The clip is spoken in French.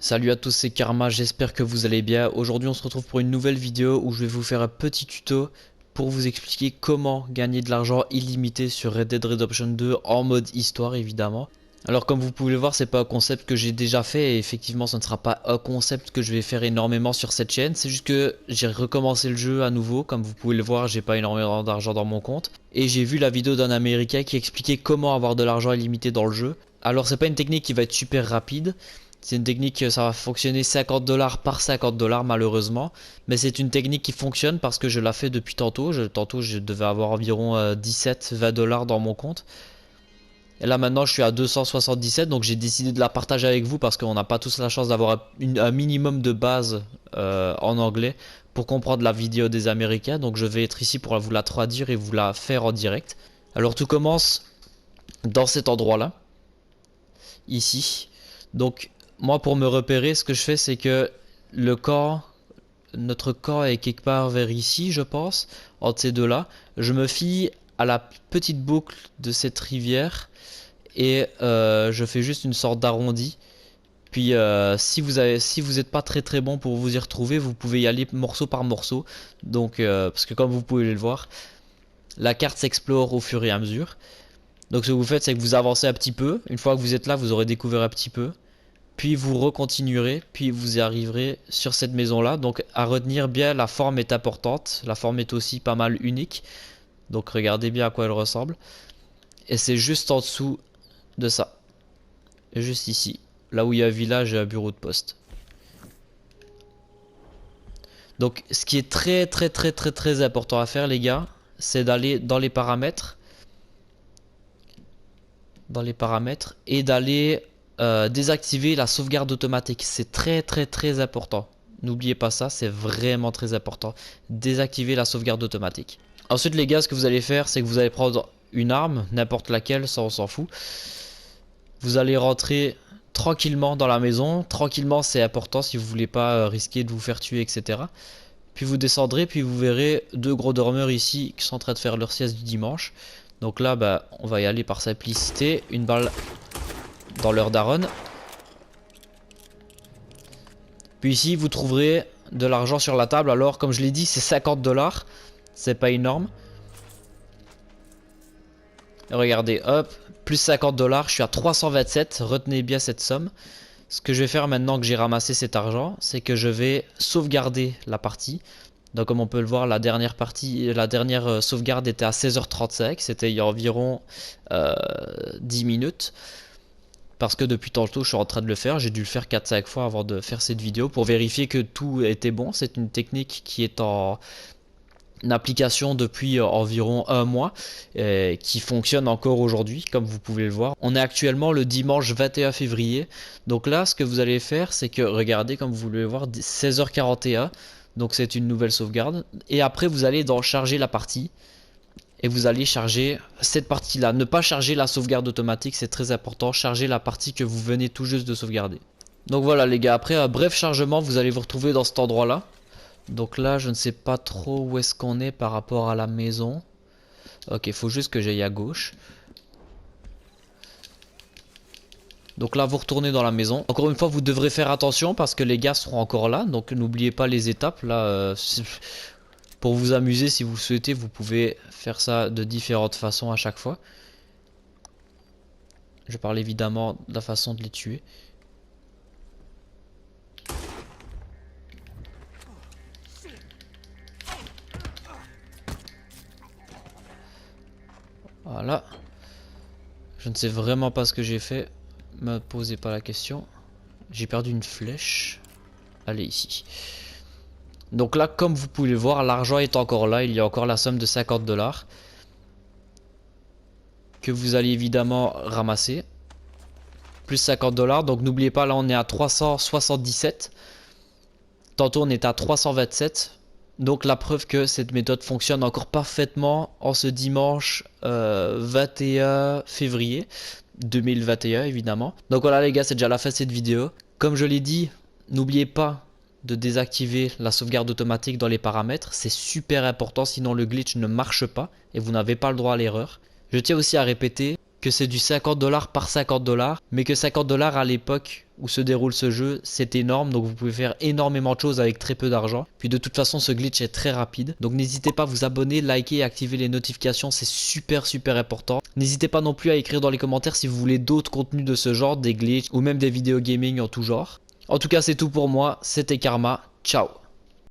Salut à tous, c'est Karma, j'espère que vous allez bien. Aujourd'hui on se retrouve pour une nouvelle vidéo où je vais vous faire un petit tuto pour vous expliquer comment gagner de l'argent illimité sur Red Dead Redemption 2 en mode histoire évidemment. Alors comme vous pouvez le voir, c'est pas un concept que j'ai déjà fait et effectivement ce ne sera pas un concept que je vais faire énormément sur cette chaîne. C'est juste que j'ai recommencé le jeu à nouveau, comme vous pouvez le voir, j'ai pas énormément d'argent dans mon compte. Et j'ai vu la vidéo d'un américain qui expliquait comment avoir de l'argent illimité dans le jeu. Alors c'est pas une technique qui va être super rapide. C'est une technique, ça va fonctionner 50 $ par 50 $ malheureusement. Mais c'est une technique qui fonctionne parce que je la fais depuis tantôt. Tantôt je devais avoir environ 17-20 $ dans mon compte. Et là maintenant je suis à 277, donc j'ai décidé de la partager avec vous parce qu'on n'a pas tous la chance d'avoir un minimum de base en anglais pour comprendre la vidéo des Américains. Donc je vais être ici pour vous la traduire et vous la faire en direct. Alors tout commence dans cet endroit là, ici. Donc moi pour me repérer, ce que je fais c'est que notre camp est quelque part vers ici je pense, entre ces deux là. Je me fie à la petite boucle de cette rivière et je fais juste une sorte d'arrondi. Puis si vous êtes pas très bon pour vous y retrouver, vous pouvez y aller morceau par morceau. Donc parce que comme vous pouvez le voir, la carte s'explore au fur et à mesure. Donc ce que vous faites, c'est que vous avancez un petit peu. Une fois que vous êtes là, vous aurez découvert un petit peu. Puis vous recontinuerez, puis vous y arriverez sur cette maison là. Donc à retenir bien, la forme est importante. La forme est aussi pas mal unique. Donc regardez bien à quoi elle ressemble. Et c'est juste en dessous de ça. Juste ici. Là où il y a un village et un bureau de poste. Donc ce qui est très important à faire les gars, c'est d'aller dans les paramètres. Et d'aller désactiver la sauvegarde automatique. C'est très important. N'oubliez pas ça, c'est vraiment très important. Désactiver la sauvegarde automatique. Ensuite les gars, ce que vous allez faire, c'est que vous allez prendre une arme, n'importe laquelle, ça on s'en fout. Vous allez rentrer tranquillement dans la maison. Tranquillement c'est important si vous voulez pas risquer de vous faire tuer, etc. Puis vous descendrez, puis vous verrez deux gros dormeurs ici qui sont en train de faire leur sieste du dimanche. Donc là, bah, on va y aller par simplicité. Une balle dans leur daronne. Puis ici, vous trouverez de l'argent sur la table. Alors, comme je l'ai dit, c'est 50 $. C'est pas énorme. Et regardez, hop, plus 50 $. Je suis à 327. Retenez bien cette somme. Ce que je vais faire maintenant que j'ai ramassé cet argent, c'est que je vais sauvegarder la partie. Donc comme on peut le voir, la dernière sauvegarde était à 16h35, c'était il y a environ 10 minutes. Parce que depuis tantôt je suis en train de le faire, j'ai dû le faire 4-5 fois avant de faire cette vidéo pour vérifier que tout était bon. C'est une technique qui est en application depuis environ un mois, qui fonctionne encore aujourd'hui comme vous pouvez le voir. On est actuellement le dimanche 21 février. Donc là ce que vous allez faire, c'est que regardez, comme vous pouvez le voir, 16h41. Donc c'est une nouvelle sauvegarde. Et après vous allez dans charger la partie. Et vous allez charger cette partie là. Ne pas charger la sauvegarde automatique, c'est très important. Charger la partie que vous venez tout juste de sauvegarder. Donc voilà les gars, après un bref chargement, vous allez vous retrouver dans cet endroit là. Donc là je ne sais pas trop où est-ce qu'on est par rapport à la maison. Ok, il faut juste que j'aille à gauche. Donc là vous retournez dans la maison. Encore une fois vous devrez faire attention parce que les gars seront encore là. Donc n'oubliez pas les étapes là. Pour vous amuser, si vous le souhaitez, vous pouvez faire ça de différentes façons à chaque fois. Je parle évidemment de la façon de les tuer. Voilà. Je ne sais vraiment pas ce que j'ai fait. Me posez pas la question. J'ai perdu une flèche. Allez ici. Donc là, comme vous pouvez le voir, l'argent est encore là. Il y a encore la somme de 50 $. Que vous allez évidemment ramasser. Plus 50 $. Donc n'oubliez pas, là on est à 377. Tantôt on est à 327. Donc la preuve que cette méthode fonctionne encore parfaitement en ce dimanche 21 février 2021 évidemment. Donc voilà les gars, c'est déjà la fin de cette vidéo. Comme je l'ai dit, n'oubliez pas de désactiver la sauvegarde automatique dans les paramètres. C'est super important, sinon le glitch ne marche pas et vous n'avez pas le droit à l'erreur. Je tiens aussi à répéter que c'est du 50$ par 50$, mais que 50$ à l'époque où se déroule ce jeu, c'est énorme, donc vous pouvez faire énormément de choses avec très peu d'argent. Puis de toute façon, ce glitch est très rapide, donc n'hésitez pas à vous abonner, liker et activer les notifications, c'est super important. N'hésitez pas non plus à écrire dans les commentaires si vous voulez d'autres contenus de ce genre, des glitches ou même des vidéos gaming en tout genre. En tout cas, c'est tout pour moi, c'était Karma, ciao.